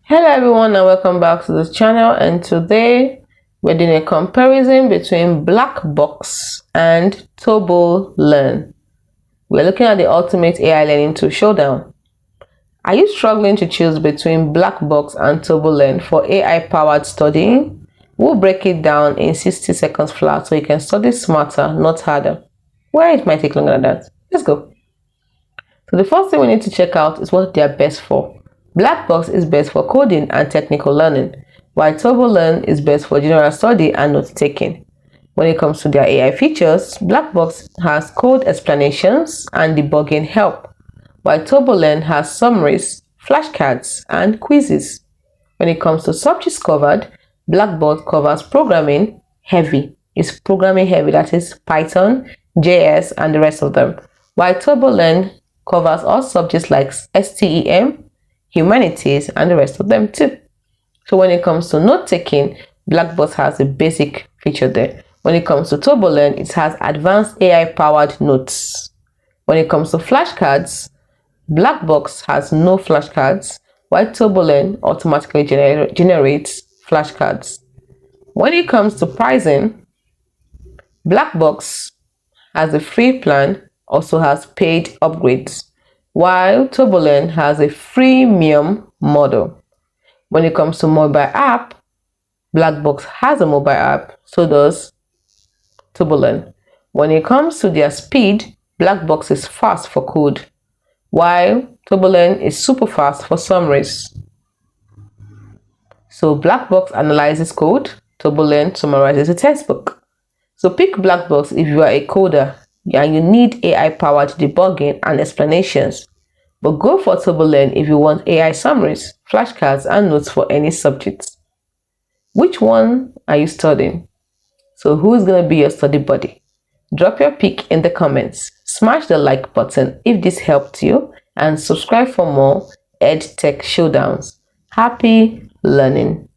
Hello everyone and welcome back to this channel, and today we're doing a comparison between Blackbox and TurboLearn. We're looking at the ultimate AI learning tool showdown. Are you struggling to choose between Blackbox and TurboLearn for AI powered studying? We'll break it down in 60 seconds flat so you can study smarter, not harder. Well, it might take longer than that. Let's go. So the first thing we need to check out is what they are best for. Blackbox is best for coding and technical learning, while TurboLearn is best for general study and note-taking. When it comes to their AI features, Blackbox has code explanations and debugging help, while TurboLearn has summaries, flashcards, and quizzes. When it comes to subjects covered, Blackbox covers programming heavy. It's programming heavy, that is Python, JS, and the rest of them, while TurboLearn covers all subjects like STEM, humanities, and the rest of them too. So when it comes to note-taking, Blackbox has a basic feature there. When it comes to TurboLearn, it has advanced AI-powered notes. When it comes to flashcards, Blackbox has no flashcards, while TurboLearn automatically generates flashcards. When it comes to pricing, Blackbox has a free plan, also has paid upgrades, while TurboLearn has a freemium model. When it comes to mobile app, Blackbox has a mobile app, so does TurboLearn. When it comes to their speed, Blackbox is fast for code, while TurboLearn is super fast for summaries. So Blackbox analyzes code, TurboLearn summarizes a textbook. So pick Blackbox if you are a coder and you need AI-powered debugging and explanations. But go for TurboLearn if you want AI summaries, flashcards, and notes for any subject. Which one are you studying? So who is going to be your study buddy? Drop your pick in the comments. Smash the like button if this helped you, and subscribe for more EdTech showdowns. Happy learning!